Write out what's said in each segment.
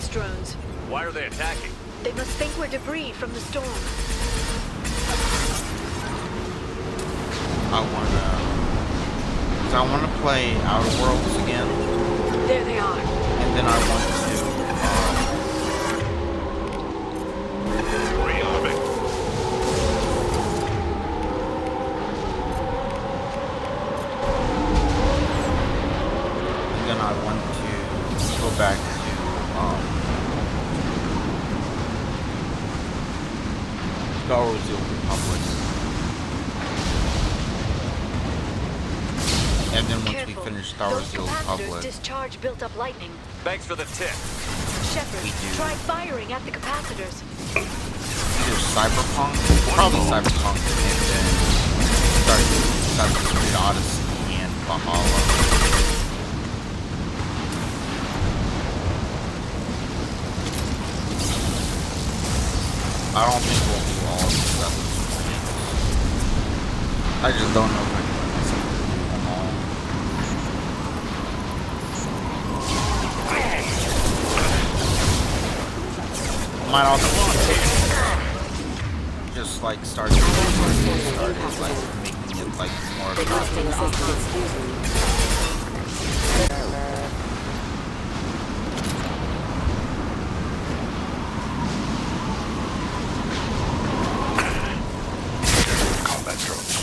Artemis drones. Why are they attacking? They must think we're debris from the storm. I wanna play Outer Worlds again. There they are. And then I want to Rearming. and then I want to go back to Star Wars: The Old Republic. And then once we finish Star Wars: Those The Old capacitors Republic, discharge built-up lightning. Thanks for the tip. Shepard, We do. try firing at the capacitors. either Cyberpunk, probably Cyberpunk, and then start Assassin's Creed Odyssey and Valhalla. I don't think we'll do all of the Assassin's Creed. I just don't know if I can put myself through them all. Might also just like start like making it like more Combat drones.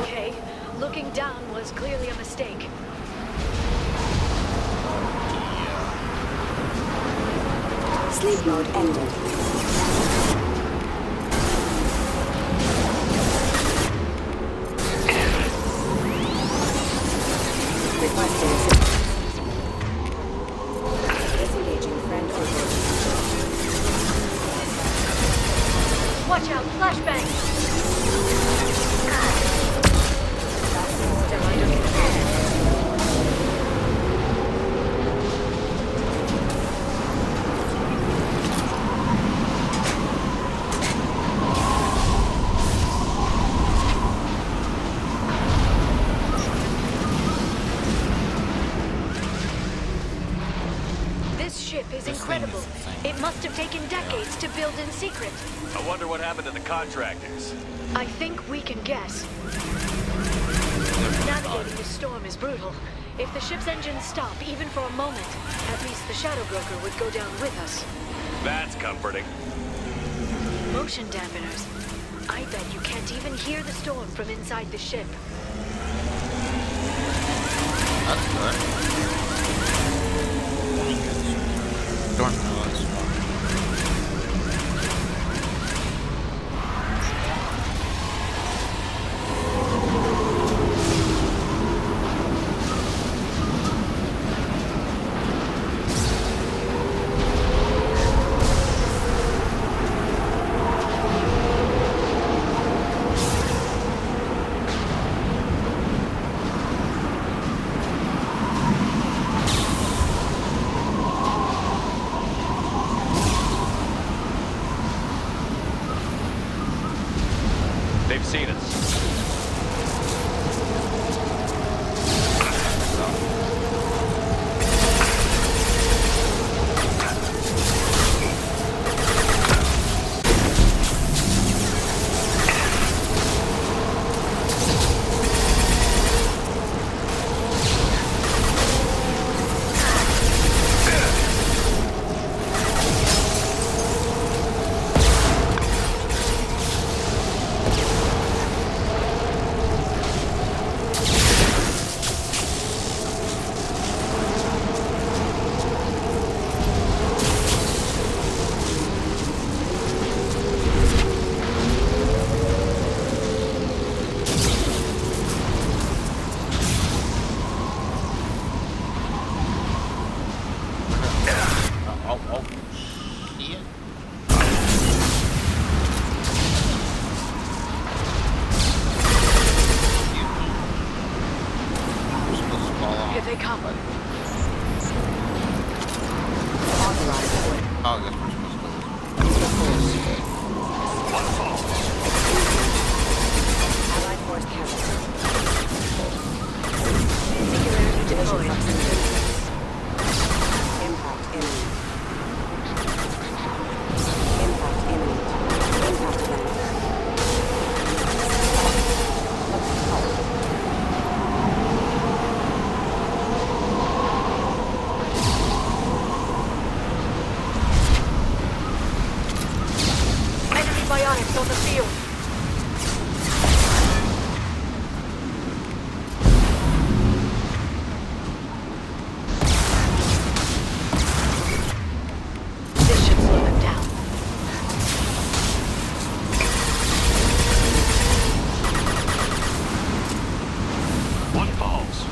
Okay, looking down was clearly a mistake. Sleep mode ended. Requesting assistance. Disengaging friend or foe. Watch out, flashbang! Still under control. This ship is This thing incredible. is insane. It must have taken decades to build in secret. I wonder what happened to the contractors. I think we can guess. Navigating the storm is brutal. If the ship's engines stop, even for a moment, at least the Shadow Broker would go down with us. That's comforting. Motion dampeners. I bet you can't even hear the storm from inside the ship. That's good. Don't know, that's fine. Bionics on the field. This should slow them down. One falls.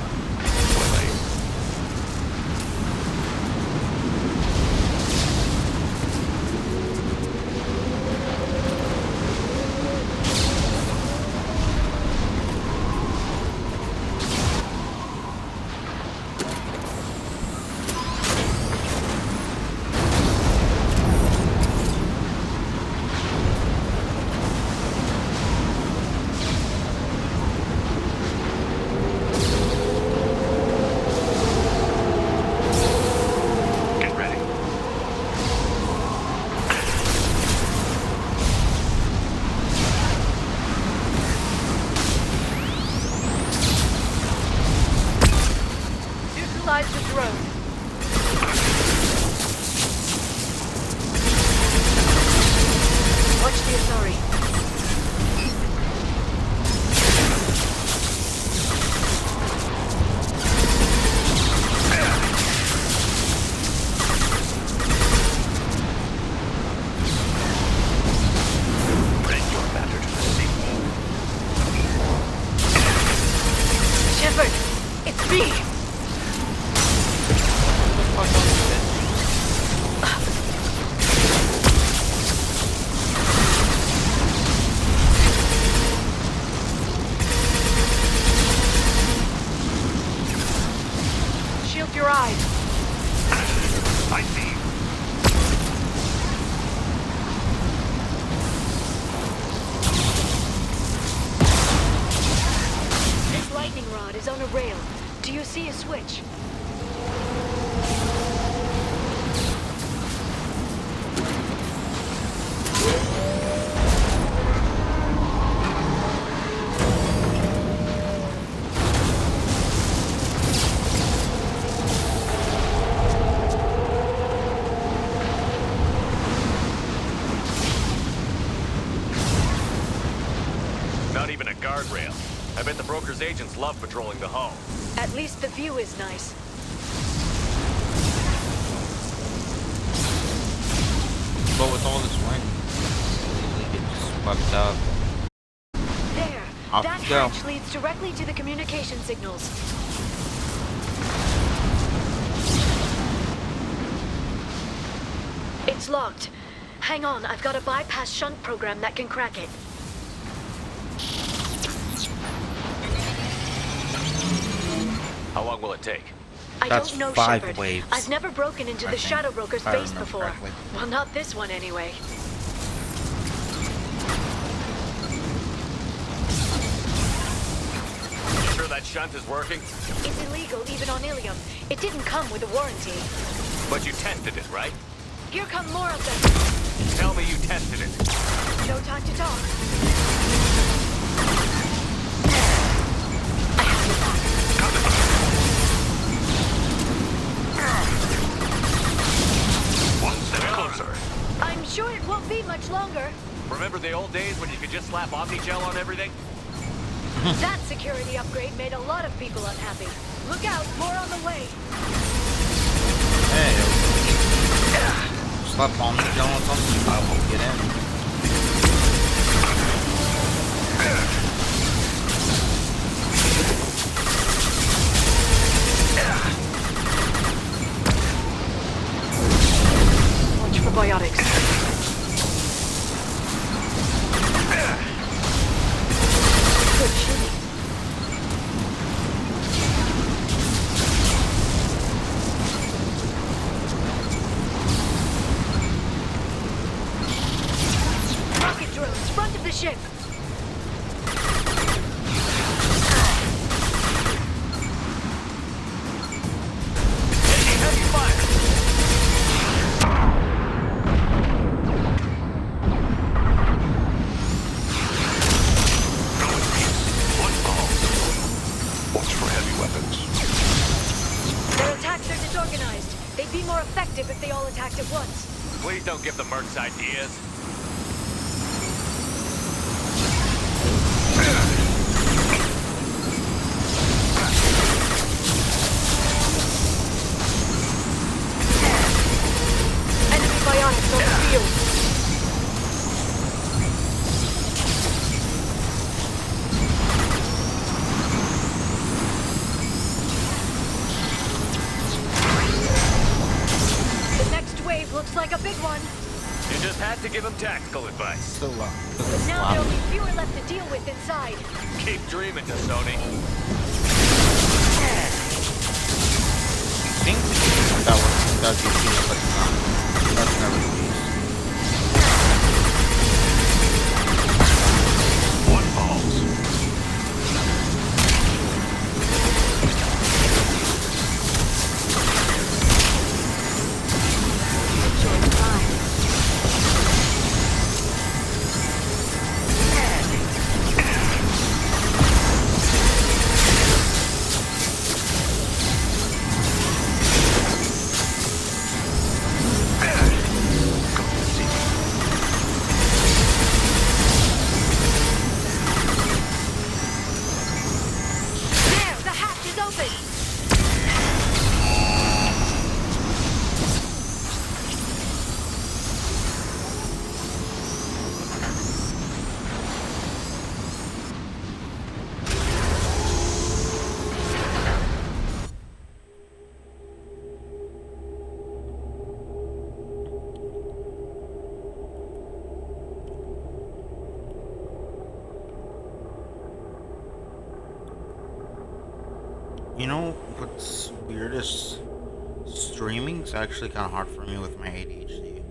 Neutralize the drone. Watch the Asari. Bring your matter to the sea. Shepard, it's me! Shield your eyes. I see. This lightning rod is on a rail. Do you see a switch? Not even a guardrail. I bet the broker's agents love patrolling the hull. At least the view is nice. But with all this wind, we get swept up. There. Off That you go. hatch leads directly to the communication signals. It's locked. Hang on, I've got a bypass shunt program that can crack it. How long will it take? I That's don't know, 5 Shepard. waves, I've never broken into I the think, Shadow Broker's if I base remember before. correctly. Well, not this one anyway. that shunt is working? It's illegal even on Ilium. It didn't come with a warranty. But you tested it, right? Here come more of them. Tell me you tested it. No time to talk. One step closer. I'm sure it won't be much longer. Remember the old days when you could just slap Omnigel on everything? That security upgrade made a lot of people unhappy. Look out, more on the way. Hey. Slap on me, John, or something. I won't get in. Watch for biotics. Good shooting. Rocket drones, front of the ship. Taking heavy fire. One ball. Watch for heavy weapons. Their attacks are disorganized. They'd be more effective if they all attacked at once. Please don't give the mercs ideas. Enemy biotics on the field. The next wave looks like a big one. You just had to give him tactical advice. So, But now there'll be fewer left to deal with inside. Keep dreaming, Sony. think that was does get used, but it's not. That's never used. One falls. There, the hatch is open. You know what's weirdest? Streaming's actually kind of hard for me with my ADHD.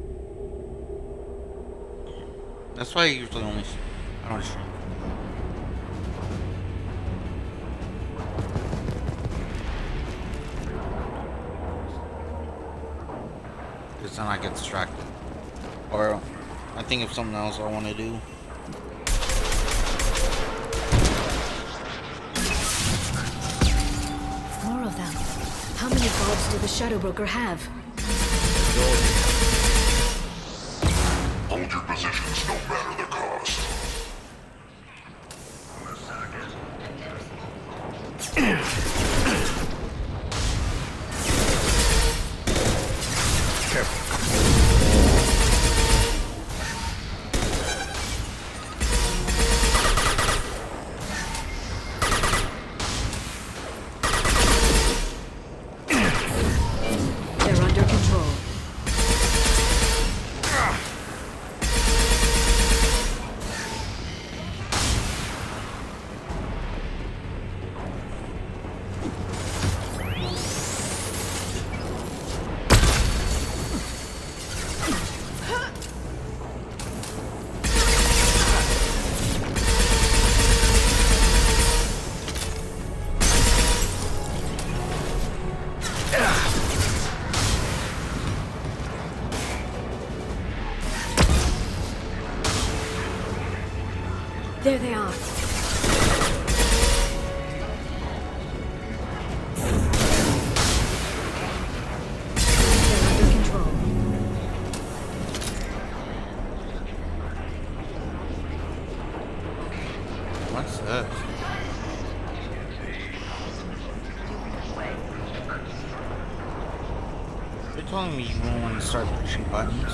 That's why I usually I don't stream. Because then I get distracted. Or I think of something else I want to do. More of them. How many gobs do the Shadow Broker have? Hold your positions no matter the cost. They're under control. What's this? You're telling me you won't want to start pushing buttons?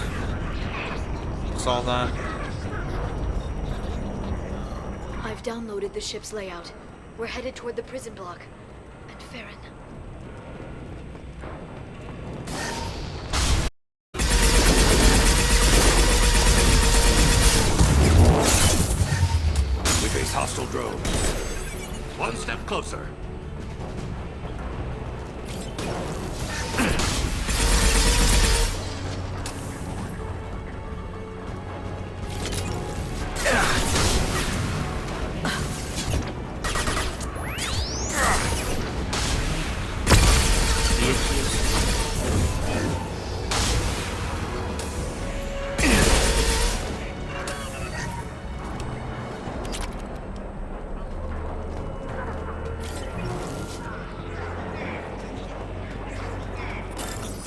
Saw that? I've downloaded the ship's layout. We're headed toward the prison block. And Farron. We face hostile drones. One step closer.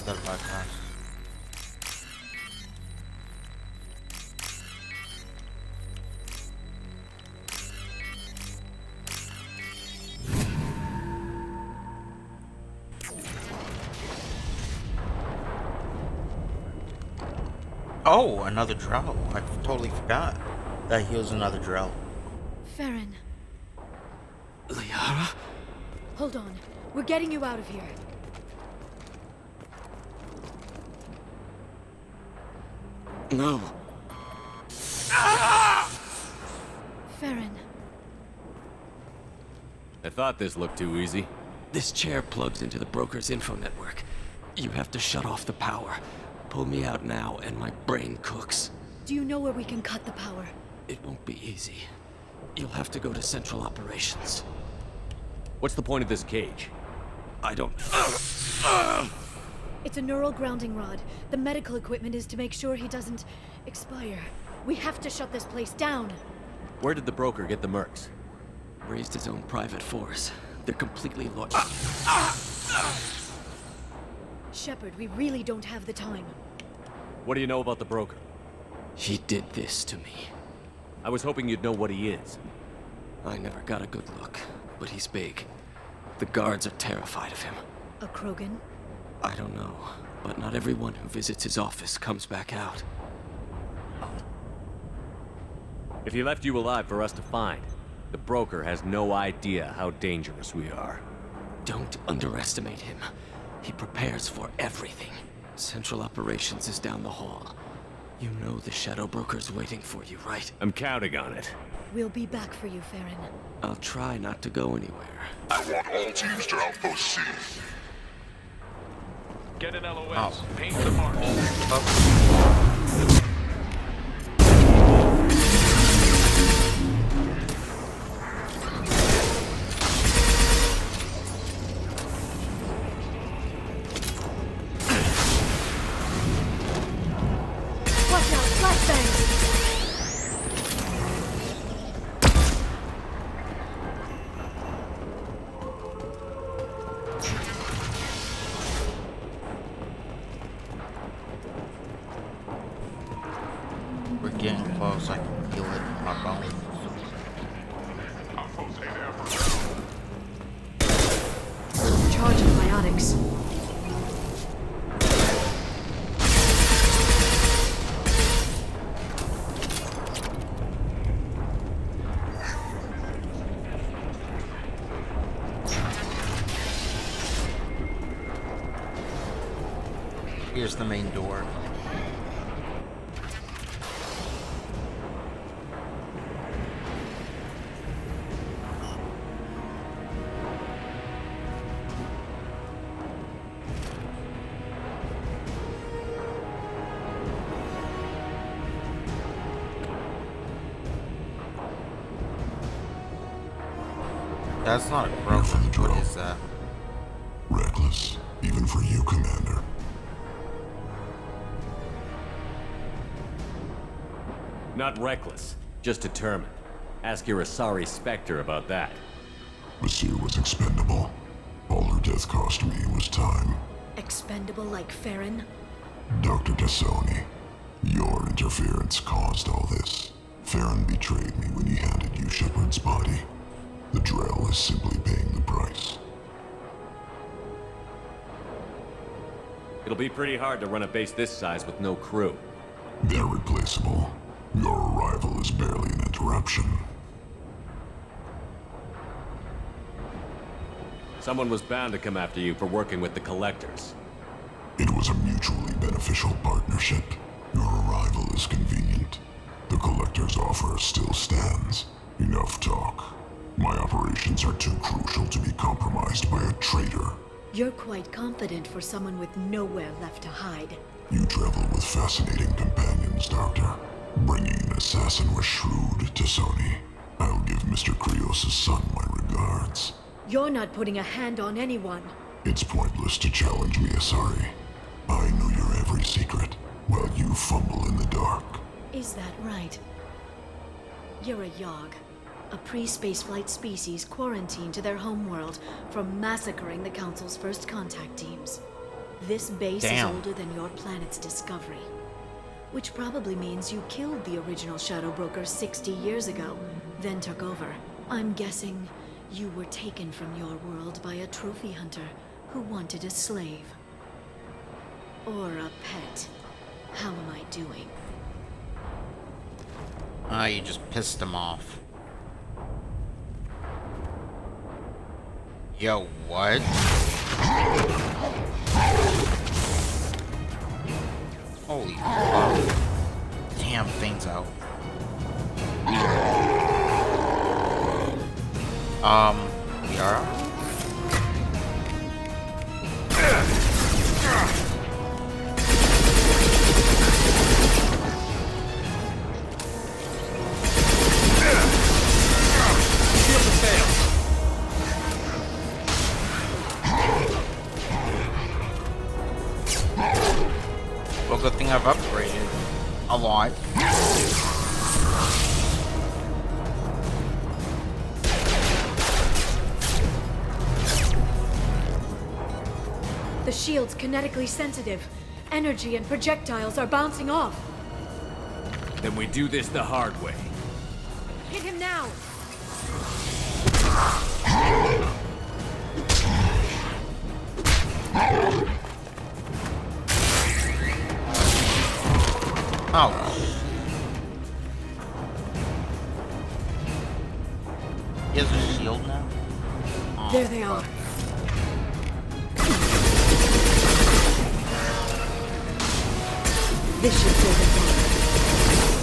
That bypass. Oh, another Drell. I totally forgot that he was another Drell. Farron, Liara? hold on. We're getting you out of here. No. Farron. I thought this looked too easy. This chair plugs into the broker's info network. You have to shut off the power. Pull me out now, and my brain cooks. Do you know where we can cut the power? It won't be easy. You'll have to go to Central Operations. What's the point of this cage? I don't... It's a neural grounding rod. The medical equipment is to make sure he doesn't expire. We have to shut this place down. Where did the broker get the mercs? Raised his own private force. They're completely loyal. Shepard, we really don't have the time. What do you know about the broker? He did this to me. I was hoping you'd know what he is. I never got a good look, but he's big. The guards are terrified of him. A Krogan? I don't know, but not everyone who visits his office comes back out. If he left you alive for us to find, the broker has no idea how dangerous we are. Don't underestimate him. He prepares for everything. Central Operations is down the hall. You know the Shadow Broker's waiting for you, right? I'm counting on it. We'll be back for you, Farron. I'll try not to go anywhere. I want all teams to Outpost C. Get an LOS. Oh. Paint the mark. Watch out, flashbangs! We're getting close. I can feel it in my bones. Charging biotics. Here's the main door. That's not a Krogan. What is that? Reckless, even for you, Commander. Not reckless, just determined. Ask your Asari Spectre about that. Monsieur was expendable. All her death cost me was time. Expendable like Farron? Dr. Tassoni, your interference caused all this. Farron betrayed me when he handed you Shepard's body. is simply paying the price. It'll be pretty hard to run a base this size with no crew. They're replaceable. Your arrival is barely an interruption. Someone was bound to come after you for working with the Collectors. It was a mutually beneficial partnership. Your arrival is convenient. The Collector's offer still stands. Enough talk. My operations are too crucial to be compromised by a traitor. You're quite confident for someone with nowhere left to hide. You travel with fascinating companions, Doctor. Bringing an assassin was shrewd to Sony. I'll give Mr. Krios' son my regards. You're not putting a hand on anyone. It's pointless to challenge me, Asari. I know your every secret, while you fumble in the dark. Is that right? You're a Yogg, a pre-spaceflight species quarantined to their homeworld from massacring the Council's first contact teams. This base is older than your planet's discovery. Which probably means you killed the original Shadow Broker 60 years ago, then took over. I'm guessing you were taken from your world by a trophy hunter who wanted a slave. Or a pet. How am I doing? You just pissed him off. Yo, what? Holy fuck. Damn, thing's out. Yara? Well, good thing I've upgraded a lot. The shield's kinetically sensitive. Energy and projectiles are bouncing off. Then we do this the hard way. Hit him now! Oh. He has a shield now? Oh, There they are. This should slow them down.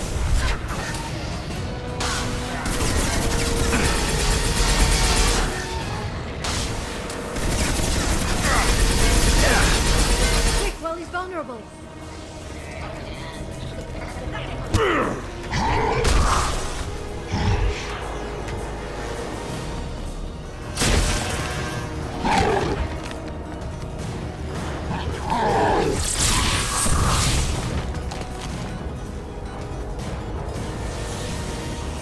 Quick, while he's vulnerable.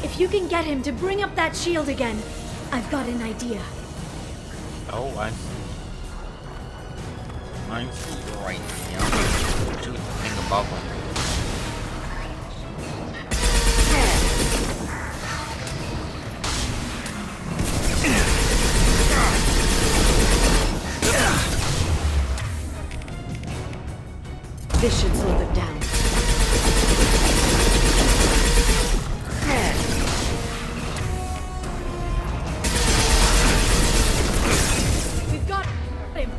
If you can get him to bring up that shield again, I've got an idea. Oh, I see. I see you right now. Shoot the thing above him. This should slow them down. We've got him.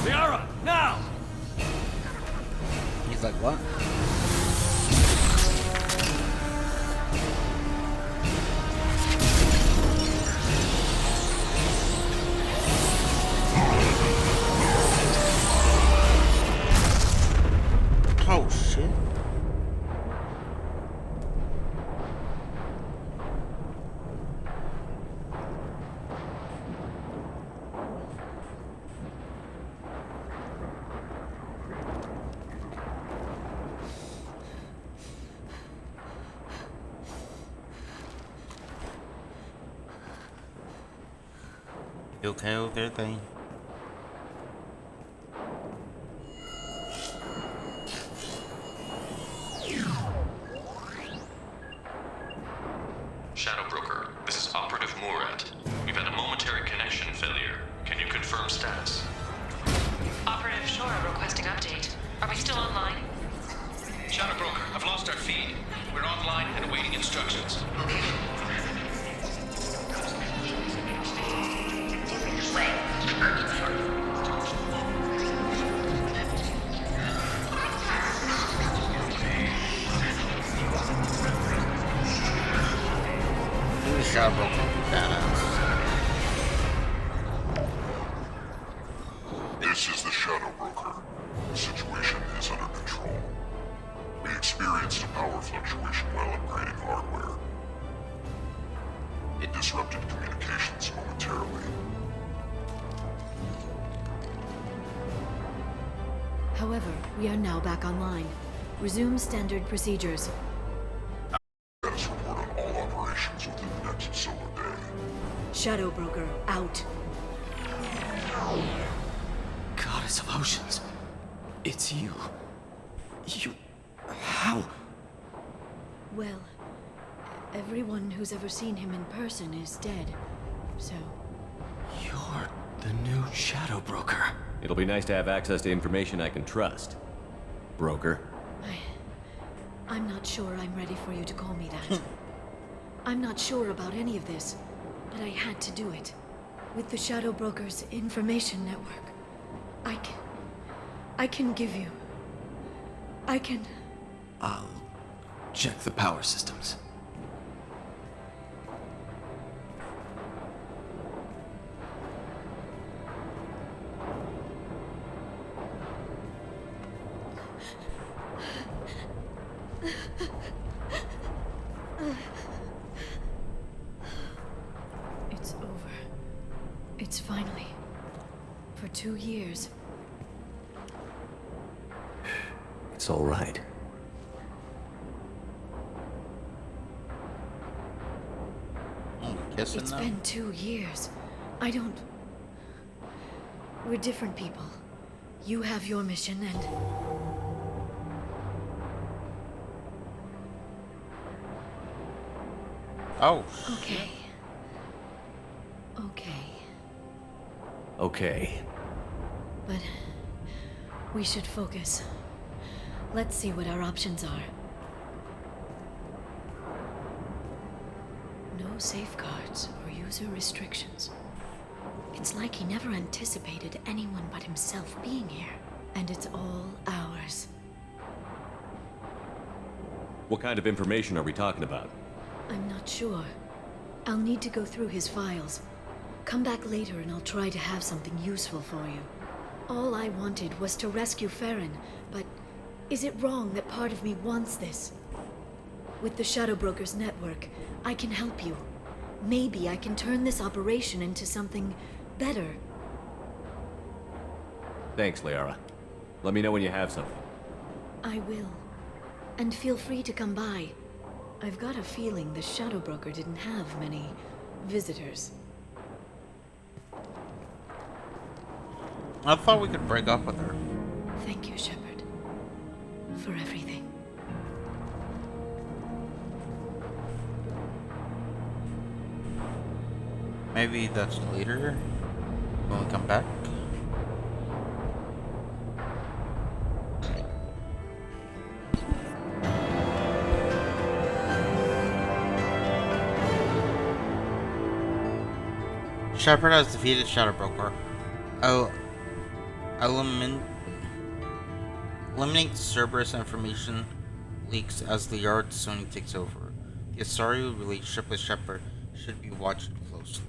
Liara, now! He's like, what? You okay over there, thing? Shadow Broker, this is Operative Murat. We've had a momentary connection failure. Can you confirm status? Operative Shora requesting update. Are we still online? Shadow Broker, I've lost our feed. We're online and awaiting instructions. Ooh, Shadow Broker, badass. This is the Shadow Broker. The situation is under control. We experienced a power fluctuation while upgrading hardware. It disrupted communications momentarily. However, we are now back online. Resume standard procedures. Status report on all operations within the next solar day. Shadow Broker, out. Goddess of Oceans. It's you. You... How? Well, everyone who's ever seen him in person is dead. So, You're the new Shadow Broker. It'll be nice to have access to information I can trust. Broker. I'm not sure I'm ready for you to call me that. I'm not sure about any of this, but I had to do it. With the Shadow Broker's information network, I can give you... I can... I'll check the power systems. It's over. It's finally... For 2 years. It's all right. Kissing It's them? been 2 years. I don't... We're different people. You have your mission and... Oh, Okay. Okay. Okay. But... We should focus. Let's see what our options are. No safeguards or user restrictions. It's like he never anticipated anyone but himself being here. And it's all ours. What kind of information are we talking about? I'm not sure. I'll need to go through his files. Come back later and I'll try to have something useful for you. All I wanted was to rescue Farron, but is it wrong that part of me wants this? With the Shadow Broker's network, I can help you. Maybe I can turn this operation into something better. Thanks, Liara. Let me know when you have something. I will. And feel free to come by. I've got a feeling the Shadow Broker didn't have many visitors. I thought we could break up with her. Thank you, Shepard. For everything. Maybe that's later when we come back. Shepard has defeated Shadow Broker. Eliminate Cerberus information leaks as the Yard Sony takes over. The Asari relationship with Shepard should be watched closely.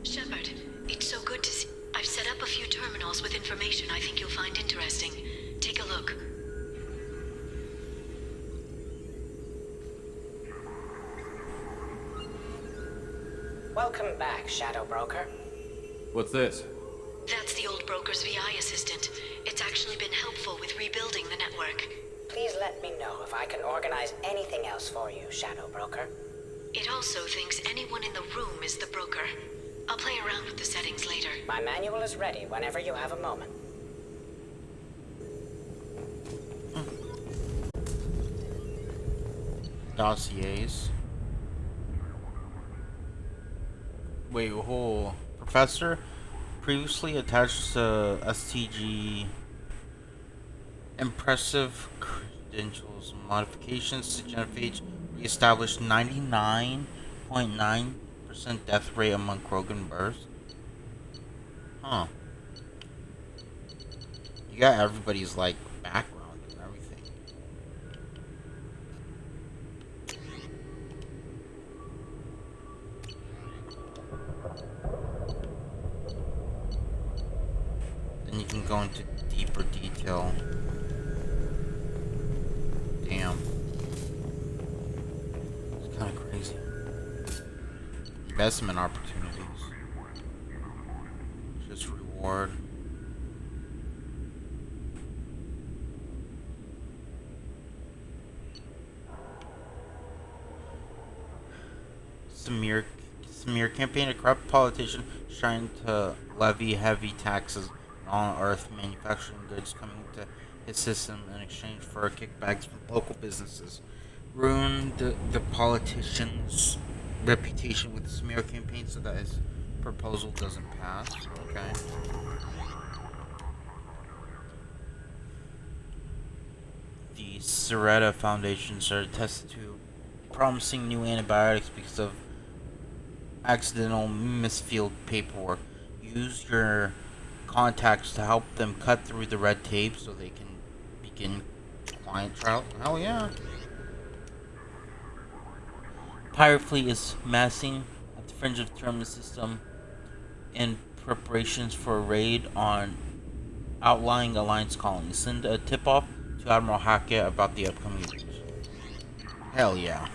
Shepard, it's so good to see. I've set up a few terminals with information I think you'll find interesting. Take a look. Welcome back, Shadow Broker. What's this? That's the old broker's VI assistant. It's actually been helpful with rebuilding the network. Please let me know if I can organize anything else for you, Shadow Broker. It also thinks anyone in the room is the broker. I'll play around with the settings later. My manual is ready whenever you have a moment. Dossiers. Wait, whole professor previously attached to STG impressive credentials modifications to genophage reestablished 99.9% death rate among Krogan births. Huh. You got everybody's like background and everything. Then you can go into deeper detail. Damn. It's kind of crazy. Investment opportunities. Just reward. Smear campaign. A corrupt politician trying to levy heavy taxes on Earth manufacturing goods coming to his system in exchange for kickbacks from local businesses. Ruined the politician's reputation with the smear campaign so that his proposal doesn't pass. Okay. The Sereta Foundation started testing to promising new antibiotics because of accidental misfilled paperwork. Use your contacts to help them cut through the red tape so they can begin client trial. Hell yeah. Pirate fleet is massing at the fringe of the Terminus system in preparations for a raid on outlying Alliance colonies. Send a tip-off to Admiral Hackett about the upcoming raid. Hell yeah.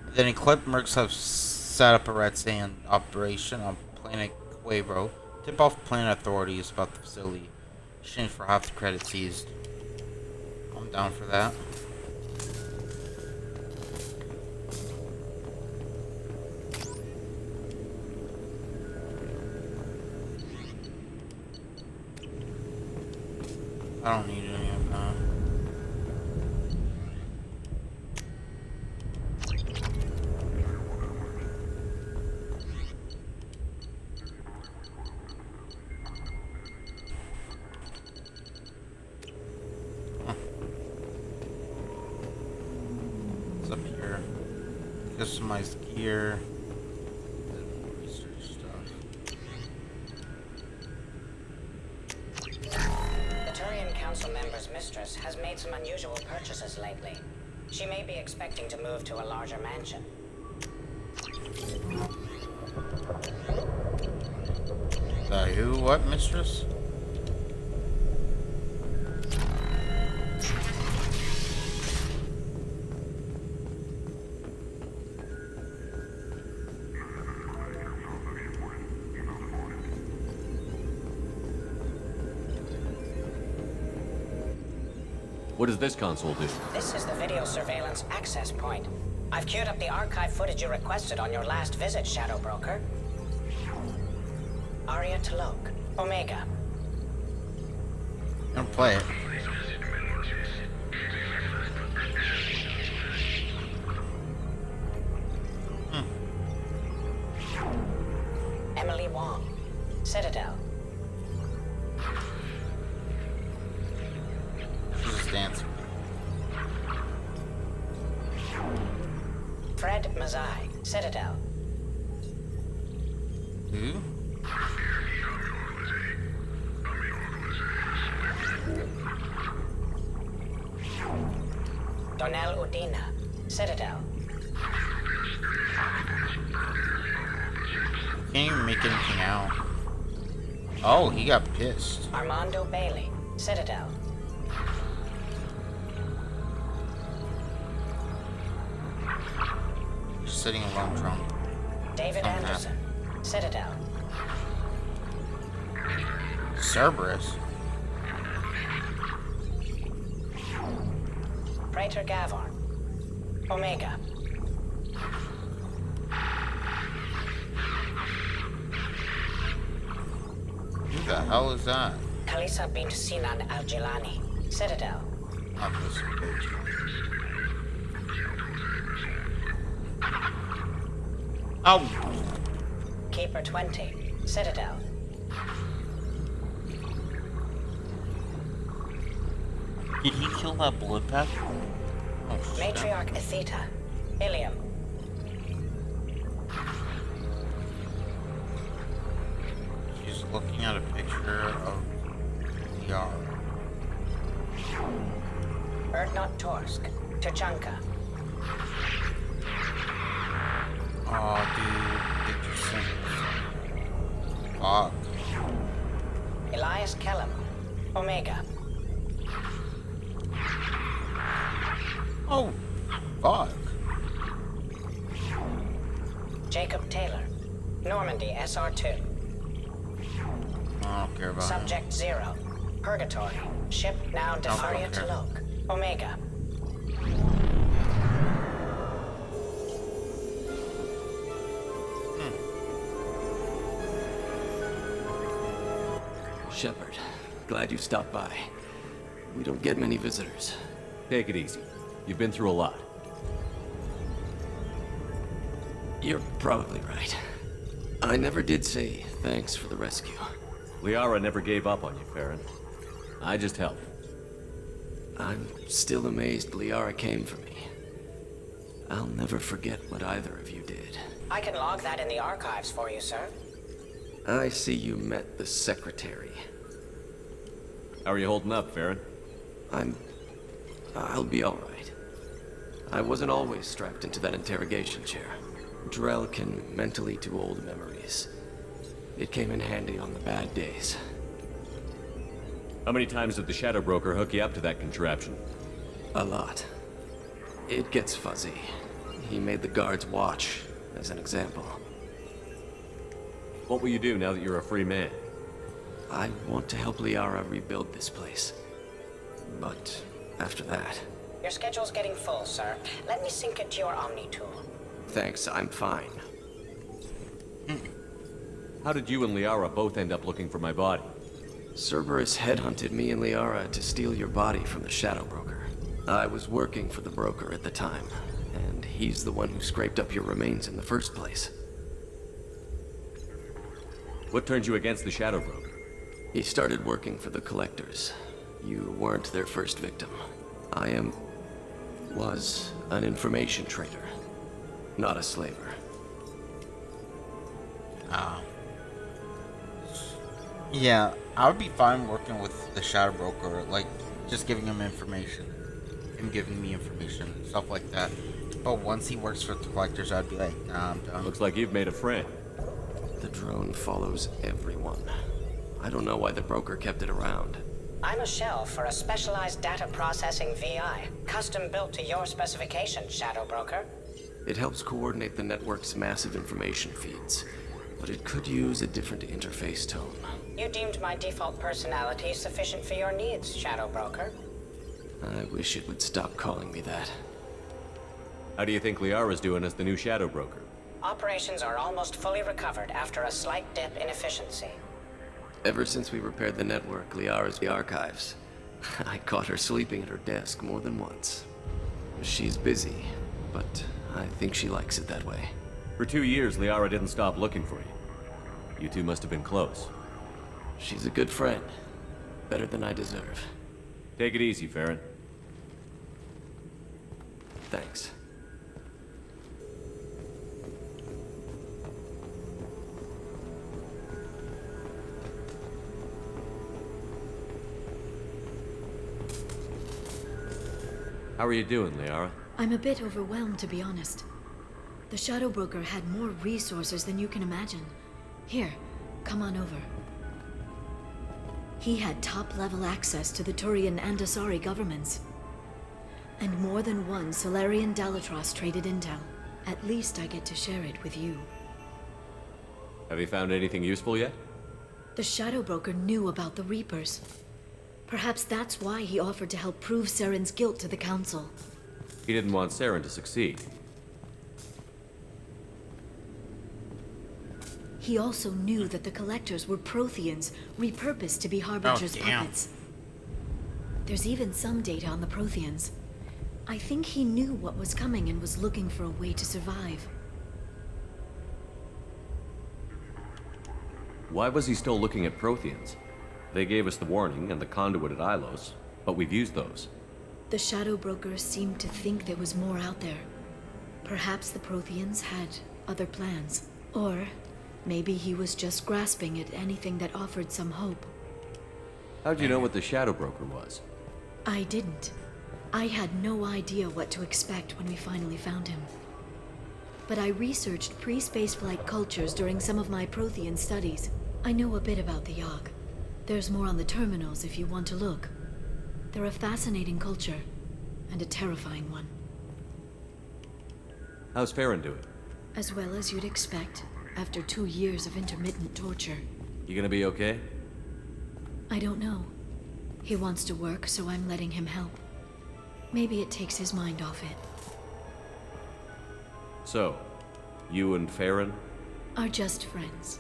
Then Eclipse Mercs have set up a red sand operation on planet Quabro. Tip off planet authorities about the facility. Exchange for half the credit seized. I'm down for that. I don't need any of that. What's up here? Customized gear. Research stuff. The Turian Council member's mistress has made some unusual purchases lately. She may be expecting to move to a larger mansion. The who? What mistress? What does this console do? This is the video surveillance access point. I've queued up the archive footage you requested on your last visit, Shadow Broker. Arya T'Loak, Omega. Don't play it. Emily Wong, Citadel. She's just dancing. Fred Mazai, Citadel. Who? Donnell Udina, Citadel. Can't even make anything out. Oh, he got pissed. Armando Bailey, Citadel. He's sitting alone drunk. David Something Anderson, Citadel. Cerberus. Praetor Gavorn, Omega. Who the hell is that? Kalisa bint Sinan al-Jilani, Citadel. Not this page. Oh, Keeper 20, Citadel. did he kill that blood path? Oh, shit. Matriarch Atheta, Ilium. She's looking at a picture of Liara. Erdnot Torsk, Tuchanka. Oh, dude, did you send this? Fuck. Elias Kellum, Omega. Oh, fuck. Jacob Taylor, Normandy SR2. I don't care about him. Subject 0, Purgatory. Ship now Defaria care. Talok, Omega. Shepard, glad you stopped by. We don't get many visitors. Take it easy. You've been through a lot. You're probably right. I never did say thanks for the rescue. Liara never gave up on you, Farron. I just helped. I'm still amazed Liara came for me. I'll never forget what either of you did. I can log that in the archives for you, sir. I see you met the Secretary. How are you holding up, Farron? I'll be all right. I wasn't always strapped into that interrogation chair. Drell can mentally to old memories. It came in handy on the bad days. How many times did the Shadow Broker hook you up to that contraption? A lot. It gets fuzzy. He made the guards watch, as an example. What will you do now that you're a free man? I want to help Liara rebuild this place. But after that... Your schedule's getting full, sir. Let me sync it to your Omni tool. Thanks, I'm fine. How did you and Liara both end up looking for my body? Cerberus headhunted me and Liara to steal your body from the Shadow Broker. I was working for the broker at the time, and he's the one who scraped up your remains in the first place. What turned you against the Shadow Broker? He started working for the Collectors. You weren't their first victim. Was an information trader, not a slaver. Yeah, I would be fine working with the Shadow Broker, like, just giving him information. Him giving me information, stuff like that. But once he works for the Collectors, I'd be like, nah, I'm done. Looks like you've made a friend. The drone follows everyone. I don't know why the broker kept it around. I'm a shell for a specialized data processing VI, custom built to your specifications, Shadow Broker. It helps coordinate the network's massive information feeds, but it could use a different interface tone. You deemed my default personality sufficient for your needs, Shadow Broker. I wish it would stop calling me that. How do you think Liara's doing as the new Shadow Broker? Operations are almost fully recovered after a slight dip in efficiency. Ever since we repaired the network, Liara's the archives. I caught her sleeping at her desk more than once. She's busy, but I think she likes it that way. For 2 years, Liara didn't stop looking for you. You two must have been close. She's a good friend. Better than I deserve. Take it easy, Farron. Thanks. How are you doing, Liara? I'm a bit overwhelmed, to be honest. The Shadow Broker had more resources than you can imagine. Here, come on over. He had top-level access to the Turian and Asari governments. And more than one Solarian Dalatros traded intel. At least I get to share it with you. Have you found anything useful yet? The Shadow Broker knew about the Reapers. Perhaps that's why he offered to help prove Saren's guilt to the Council. He didn't want Saren to succeed. He also knew that the Collectors were Protheans, repurposed to be Harbinger's puppets. There's even some data on the Protheans. I think he knew what was coming and was looking for a way to survive. Why was he still looking at Protheans? They gave us the warning and the conduit at Ilos, but we've used those. The Shadow Broker seemed to think there was more out there. Perhaps the Protheans had other plans. Or maybe he was just grasping at anything that offered some hope. How'd you know what the Shadow Broker was? I didn't. I had no idea what to expect when we finally found him. But I researched pre-spaceflight cultures during some of my Prothean studies. I know a bit about the Yogg. There's more on the terminals if you want to look. They're a fascinating culture, and a terrifying one. How's Farron doing? As well as you'd expect, after 2 years of intermittent torture. You gonna be okay? I don't know. He wants to work, so I'm letting him help. Maybe it takes his mind off it. So, you and Farron? Are just friends.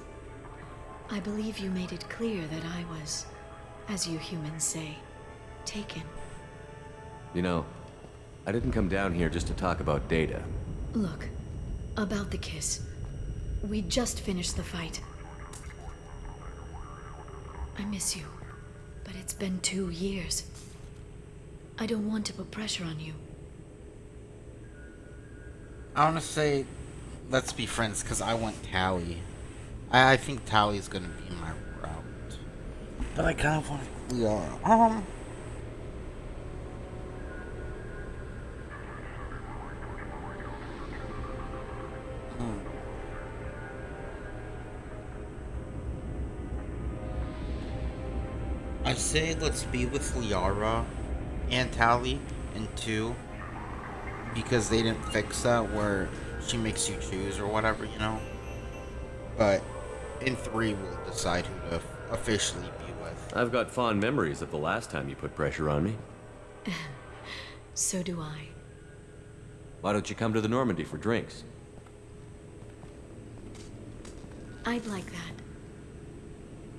I believe you made it clear that I was, as you humans say, taken. You know, I didn't come down here just to talk about Data. Look, about the kiss. We just finished the fight. I miss you, but it's been 2 years. I don't want to put pressure on you. I want to say, let's be friends, because I want Tali. I think Tali's going to be my route. But I kind of want Liara. I say let's be with Liara and Tali in 2. Because they didn't fix that where she makes you choose or whatever, you know? But in 3, we'll decide who to officially be with. I've got fond memories of the last time you put pressure on me. So do I. Why don't you come to the Normandy for drinks? I'd like that.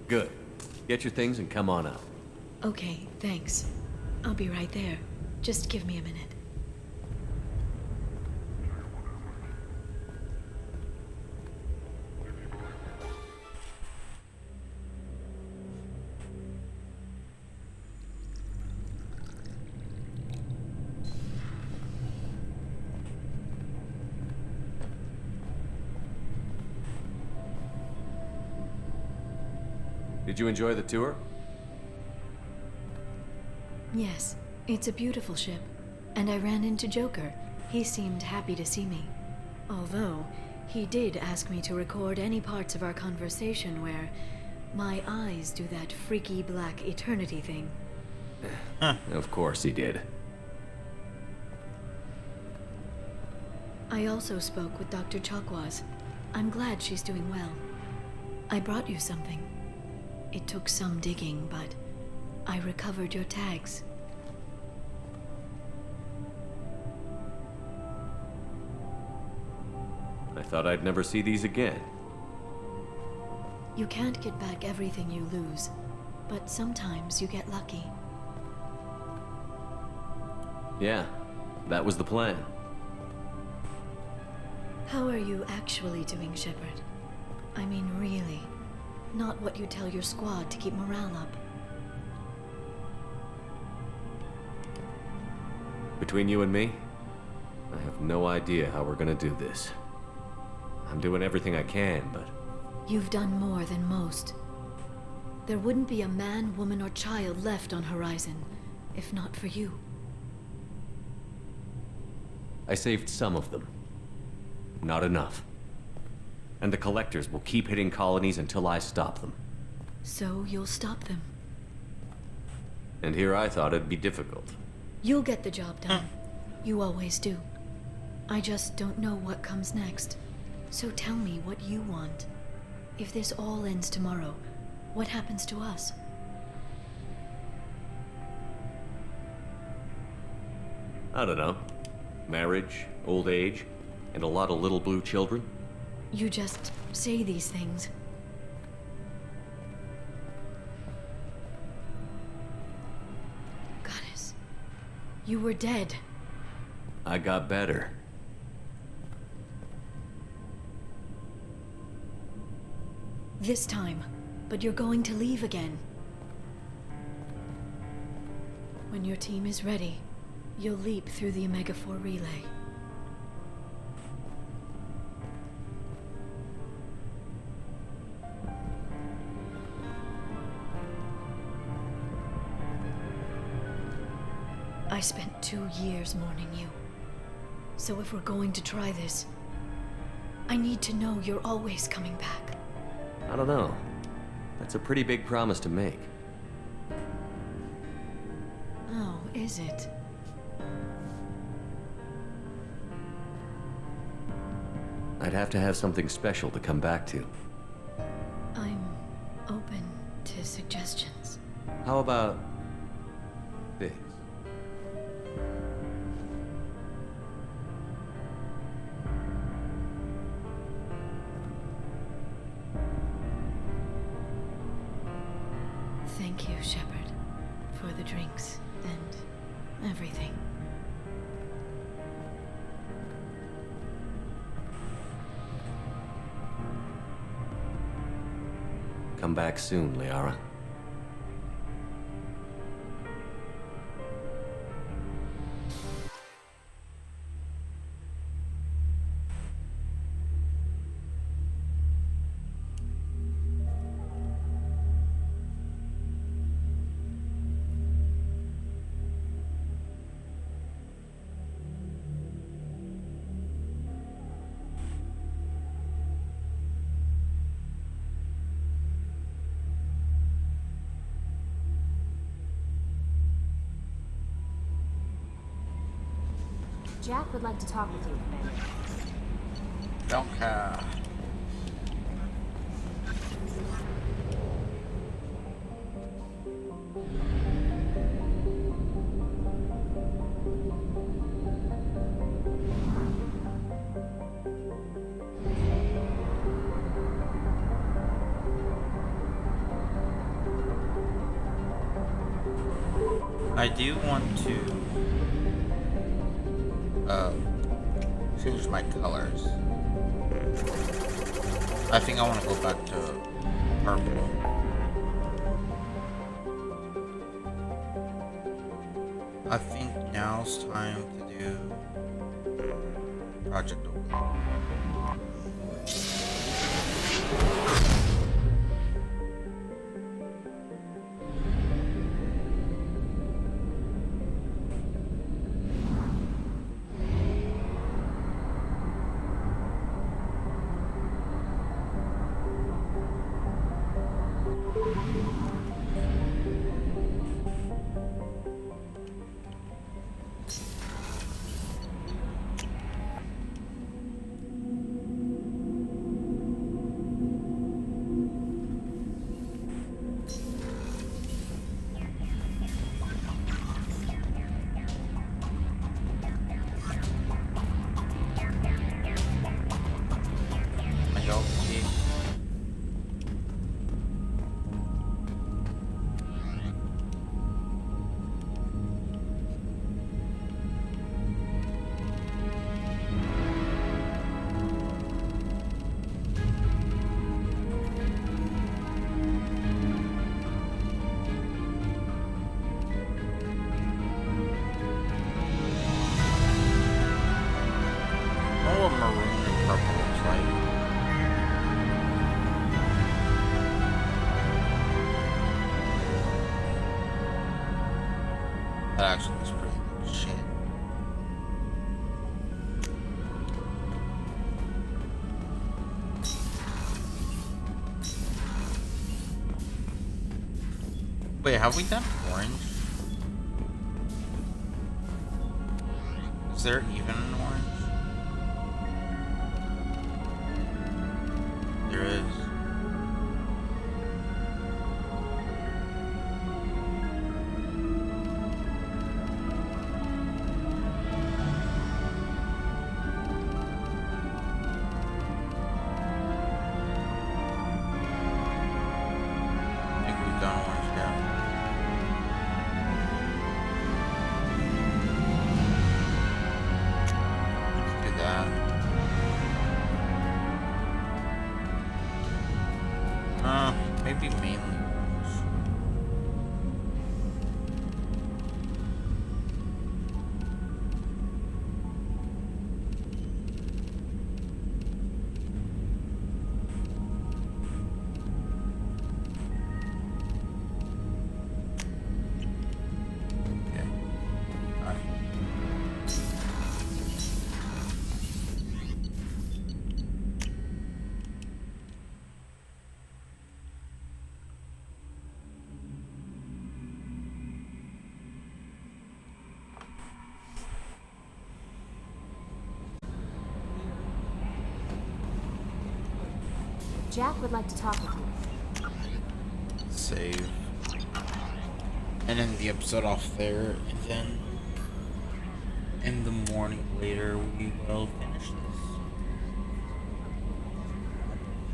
Good. Get your things and come on out. Okay, thanks. I'll be right there. Just give me a minute. Did you enjoy the tour? Yes, it's a beautiful ship. And I ran into Joker. He seemed happy to see me. Although, he did ask me to record any parts of our conversation where my eyes do that freaky black eternity thing. Of course he did. I also spoke with Dr. Chakwas. I'm glad she's doing well. I brought you something. It took some digging, but I recovered your tags. I thought I'd never see these again. You can't get back everything you lose, but sometimes you get lucky. Yeah, that was the plan. How are you actually doing, Shepard? I mean, really. Not what you tell your squad to keep morale up. Between you and me, I have no idea how we're gonna do this. I'm doing everything I can, but... You've done more than most. There wouldn't be a man, woman, or child left on Horizon, if not for you. I saved some of them. Not enough. And the Collectors will keep hitting colonies until I stop them. So you'll stop them. And here I thought it'd be difficult. You'll get the job done. You always do. I just don't know what comes next. So tell me what you want. If this all ends tomorrow, what happens to us? I don't know. Marriage, old age, and a lot of little blue children. You just say these things. Goddess, you were dead. I got better. This time, but you're going to leave again. When your team is ready, you'll leap through the Omega-4 relay. I spent 2 years mourning you. So if we're going to try this, I need to know you're always coming back. I don't know. That's a pretty big promise to make. Oh, is it? I'd have to have something special to come back to. I'm open to suggestions. How about this? Thank you, Shepard, for the drinks and everything. Come back soon, Liara. Jack would like to talk with you, Commander. Don't care. I do want to change my colors. I think I want to go back to purple. I think now's time to do Project Oak. That actually looks pretty good shit. Wait, have we done orange? Is there even an orange? There is. Maybe mainly. Okay. Alright. Jack would like to talk with you. Save. And end the episode off there, and then in the morning later we will finish this.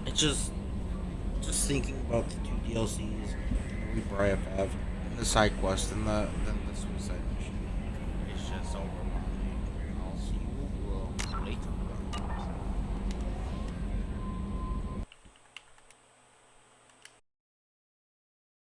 It's just thinking about the two DLCs we probably have, and the side quest and then the suicide.